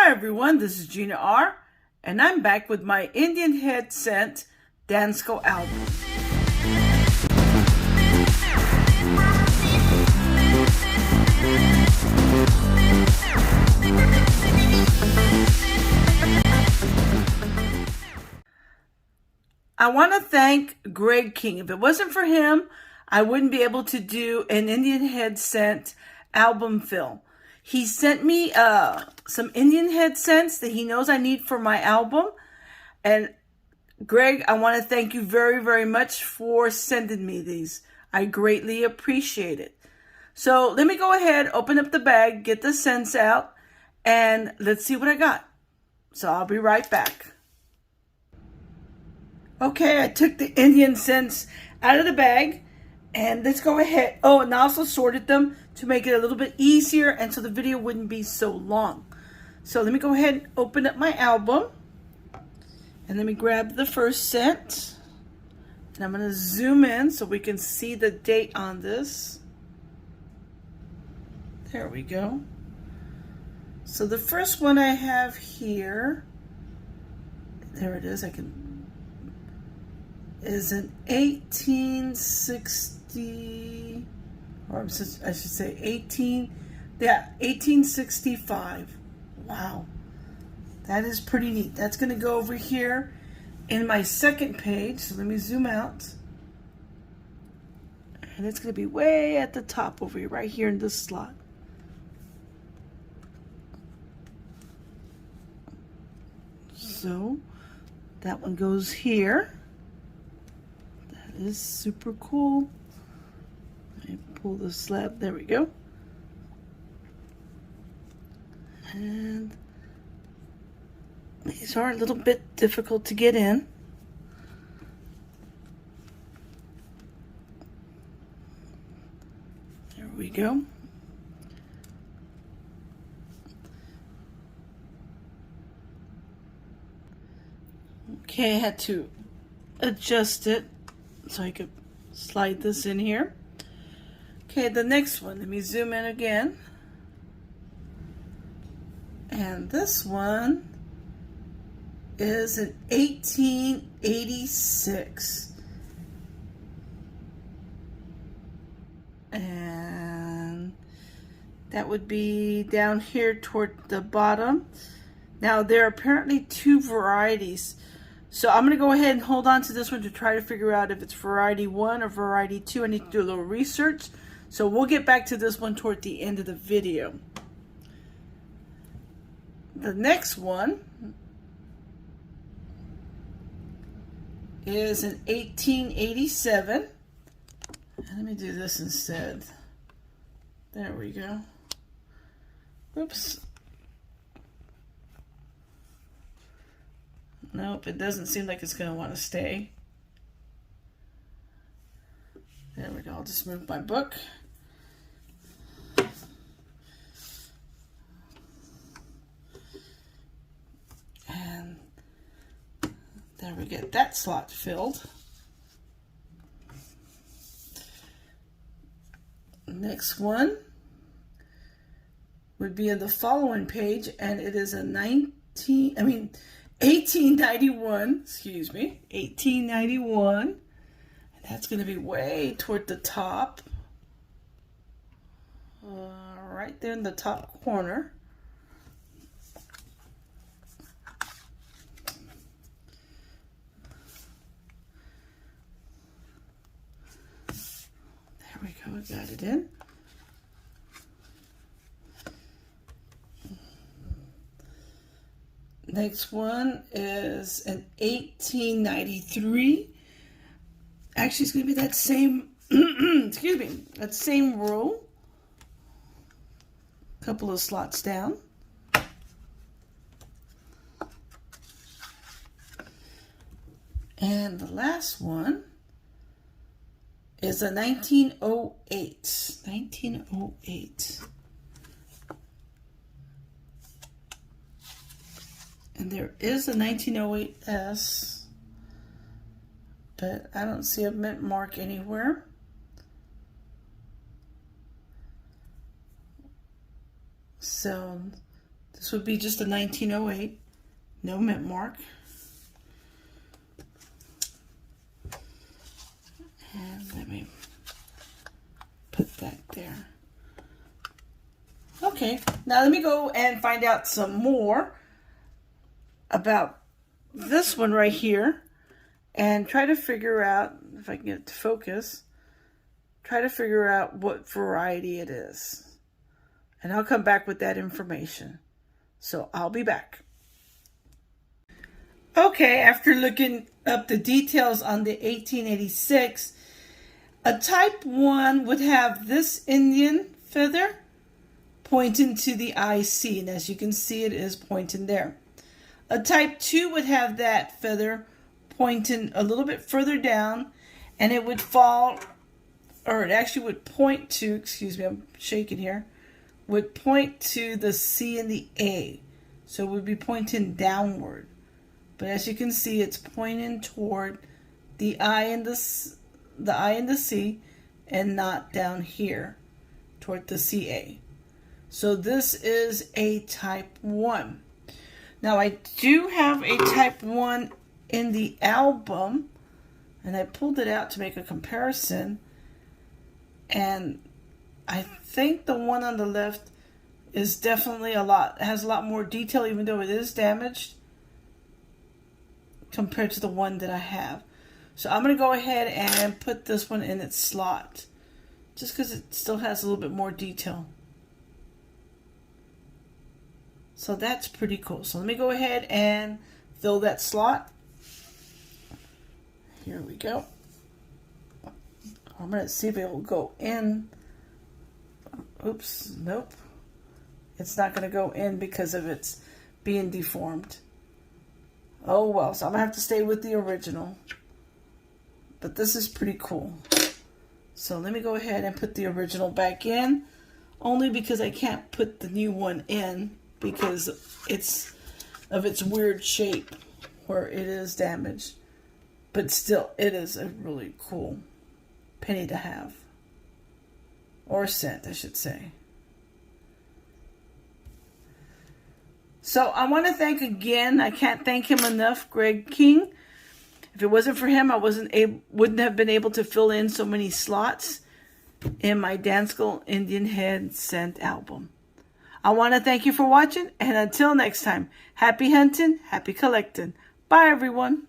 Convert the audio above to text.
Hi everyone, this is Gina R, and I'm back with my Indian Head Scent Dansco album. I want to thank Greag King. If it wasn't for him, I wouldn't be able to do an Indian Head Scent album fill. He sent me some Indian Head Scents that he knows I need for my album. And Greag, I want to thank you very, very much for sending me these. I greatly appreciate it. So let me go ahead, open up the bag, get the scents out, and let's see what I got. So I'll be right back. Okay, I took the Indian scents out of the bag, and let's go ahead. Oh, and I also sorted them to make it a little bit easier and so the video wouldn't be so long. So let me go ahead and open up my album. And let me grab the first scent. And I'm going to zoom in so we can see the date on this. There we go. So the first one I have here, there it is, is an 1860, or I should say 1865. Wow. That is pretty neat. That's going to go over here in my second page. So let me zoom out. And it's going to be way at the top over here, right here in this slot. So that one goes here. That is super cool. Let me pull the slab. There we go. And these are a little bit difficult to get in. There we go. Okay, I had to adjust it so I could slide this in here. Okay, the next one, let me zoom in again. And this one is an 1886. And that would be down here toward the bottom. Now there are apparently two varieties. So I'm going to go ahead and hold on to this one to try to figure out if it's variety 1 or variety 2. I need to do a little research. So we'll get back to this one toward the end of the video. The next one is an 1887. Let me do this instead. There we go. Oops. Nope, it doesn't seem like it's going to want to stay. There we go. I'll just move my book. And there we get that slot filled. Next one would be in the following page, and it is a 1891, excuse me, 1891. And that's going to be way toward the top, right there in the top corner. There we go, I got it in. Next one is an 1893. Actually, it's going to be that same, excuse me, that same row. A couple of slots down. And the last one is a 1908. 1908. And there is a 1908S, but I don't see a mint mark anywhere. So This would be just a 1908, no mint mark. And let me put that there. Okay, now let me go and find out some more about this one right here and try to figure out, if I can get it to focus, try to figure out what variety it is. And I'll come back with that information. So I'll be back. Okay, after looking up the details on the 1886, a type 1 would have this Indian feather pointing to the IC, and as you can see, it is pointing there. A type 2 would have that feather pointing a little bit further down, and it would fall, or it actually would point to, excuse me, I'm shaking here, would point to the C and the A. So it would be pointing downward. But as you can see, it's pointing toward the I and the C, and not down here toward the CA. So this is a type 1. Now I do have a type 1 in the album, and I pulled it out to make a comparison, and I think the one on the left is definitely has a lot more detail, even though it is damaged, compared to the one that I have. So I'm going to go ahead and put this one in its slot, just because it still has a little bit more detail. So that's pretty cool. So let me go ahead and fill that slot. Here we go. I'm going to see if it will go in. Oops, nope. It's not going to go in because of its being deformed. Oh well, so I'm going to have to stay with the original. But this is pretty cool. So let me go ahead and put the original back in. Only because I can't put the new one in because it's of its weird shape where it is damaged. But still, it is a really cool penny to have. Or cent, I should say. So I want to thank again, I can't thank him enough, Greag King. If it wasn't for him, I wouldn't have been able to fill in so many slots in my Dansco Indian Head Scent album. I want to thank you for watching, and until next time, happy hunting, happy collecting. Bye, everyone.